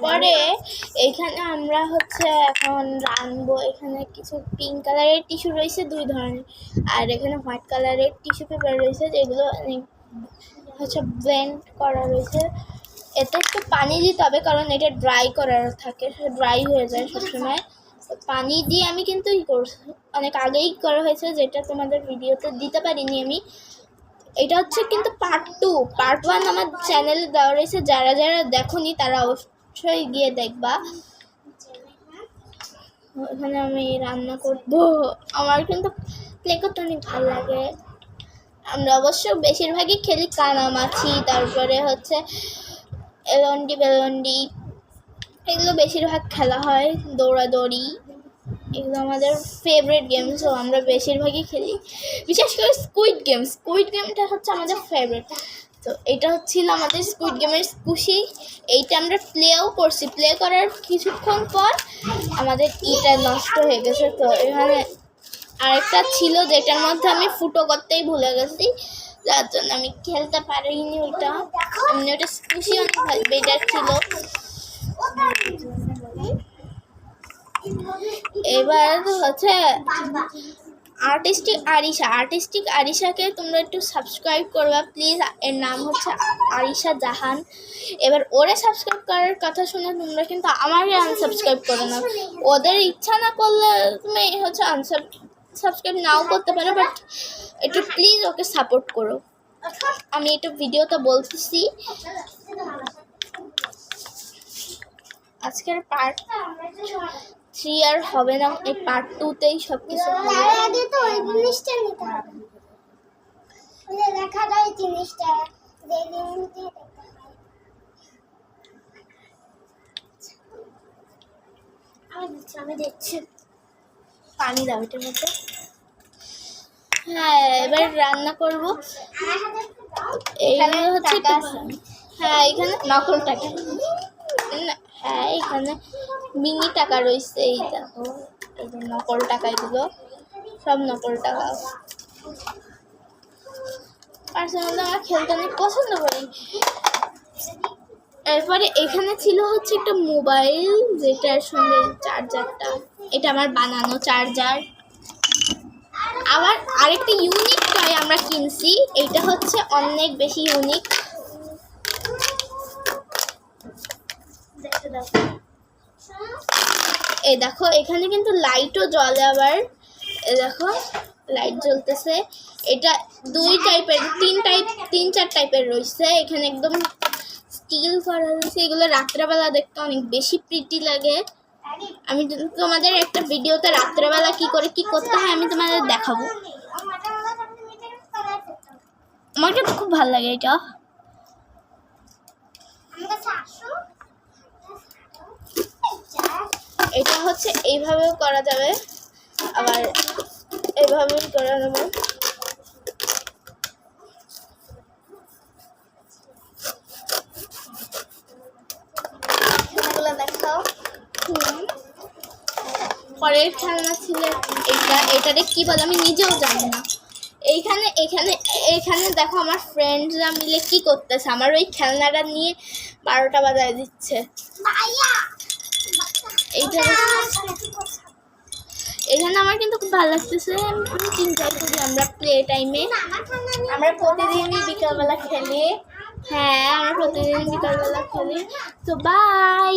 পরে এইখানে আমরা হচ্ছে এখন রানবো। এখানে কিছু পিঙ্ক কালারের টিস্যু রয়েছে 2 ধরনের, আর এখানে হোয়াইট কালারের টিস্যু পেপার রয়েছে যেগুলো হচ্ছে ব্লেন্ড করা রয়েছে। এতে একটু পানি দিতে হবে কারণ এটা ড্রাই করার থাকে, ড্রাই হয়ে যায় সবসময়। পানি দিয়ে আমি কিন্তু অনেক আগেই করা হয়েছে, যেটা তোমাদের ভিডিওতে দিতে পারিনি আমি। এটা হচ্ছে কিন্তু পার্ট 2। পার্ট 1 আমার চ্যানেলে দেওয়া রয়েছে, যারা যারা দেখোনি তারা অবশ্যই গিয়ে দেখবা। এখানে আমি রান্না করব। আমার কিন্তু প্লে করতে অনেক ভালো লাগে। আমরা অবশ্য বেশিরভাগই খেলি কানামাছি, তারপরে হচ্ছে এলন্ডি বেলন্ডি, এগুলো বেশিরভাগ খেলা হয়। দৌড়াদৌড়ি, এগুলো আমাদের ফেভারিট গেমস, ও আমরা বেশিরভাগই খেলি। বিশেষ করে স্কুইড গেমটা হচ্ছে আমাদের ফেভারিট। তো এটা হচ্ছিল আমাদের স্কুইড গেমের স্কুশি। এইটা আমরা প্লেও করছি। প্লে করার কিছুক্ষণ পর আমাদের ইটা নষ্ট হয়ে গেছে। তো এখানে আরেকটা ছিল যেটার মধ্যে আমি ফুটো করতেই ভুলে গেছি, যার জন্য আমি খেলতে পারিনি ওইটা। এমনি ওটা স্কুশি অনেক বেটার ছিল। এবার হচ্ছে আর্টিস্টিক আরিশাকে তোমরা একটু সাবস্ক্রাইব করবা প্লিজ। এর নাম হচ্ছে আরিশা জাহান। এবার ওরে সাবস্ক্রাইব করার কথা শুনে তোমরা কিন্তু আমারই আনসাবস্ক্রাইব করো না। ওদের ইচ্ছা না করলে তুমি হচ্ছে সাবস্ক্রাইব নাও করতে পারো, বাট একটু প্লিজ ওকে সাপোর্ট করো। আমি এটা ভিডিওতে বলতেছি। আজকের পার্ট 3 আর হবে না, এই পার্ট 2তেই সব কিছু হবে। আমি দেখছি পানি দাও এটার মধ্যে। হ্যাঁ, এবার রান্না করবো। এইখানে হচ্ছে হ্যাঁ, এখানে নকল টাকা, হ্যাঁ এখানে মিনি টাকা রয়েছে। এই দেখো, এই যে নকল টাকা, এগুলো সব নকল টাকা। পার্সোনালি আমরা খেলতে অনেক পছন্দ করি। এরপরে এখানে ছিল হচ্ছে একটা মোবাইল, যেটার সঙ্গে চার্জারটা, এটা আমার বানানো চার্জার। আবার আরেকটা ইউনিক টয় আমরা কিনছি, এইটা হচ্ছে অনেক বেশি ইউনিক। এই দেখো, এখানে কিন্তু লাইটও জ্বলে। আবার এই দেখো লাইট জ্বলতেছে। এটা 2 টাইপের, 3-4 টাইপের রয়েছে। এখানে একদম স্টিল করা রয়েছে। এগুলো রাত্রেবেলা দেখতে অনেক বেশি প্রিটি লাগে। আমি তোমাদের একটা ভিডিওতে রাত্রেবেলা কি করতে হয় আমি তোমাদের দেখাবো। আমার কিন্তু খুব ভালো লাগে এটা। এটা হচ্ছে এইভাবেও করা যাবে, আবার এইভাবেও করা যাবে। পরের খেলনা ছিল এটারে কি বলে আমি নিজেও জানি না। এইখানে দেখো আমার ফ্রেন্ডরা মিলে কি করতেছে, আমার ওই খেলনাটা নিয়ে 12টা বাজায় দিচ্ছে। এখানে আমার কিন্তু খুব ভালো লাগতেছে। আমি চিন্তাই করি আমরা প্লে টাইমে আমরা প্রতিদিনই বিকালবেলা খেলি। হ্যাঁ, আমরা প্রতিদিন বিকালবেলা খেলি। তো বাই।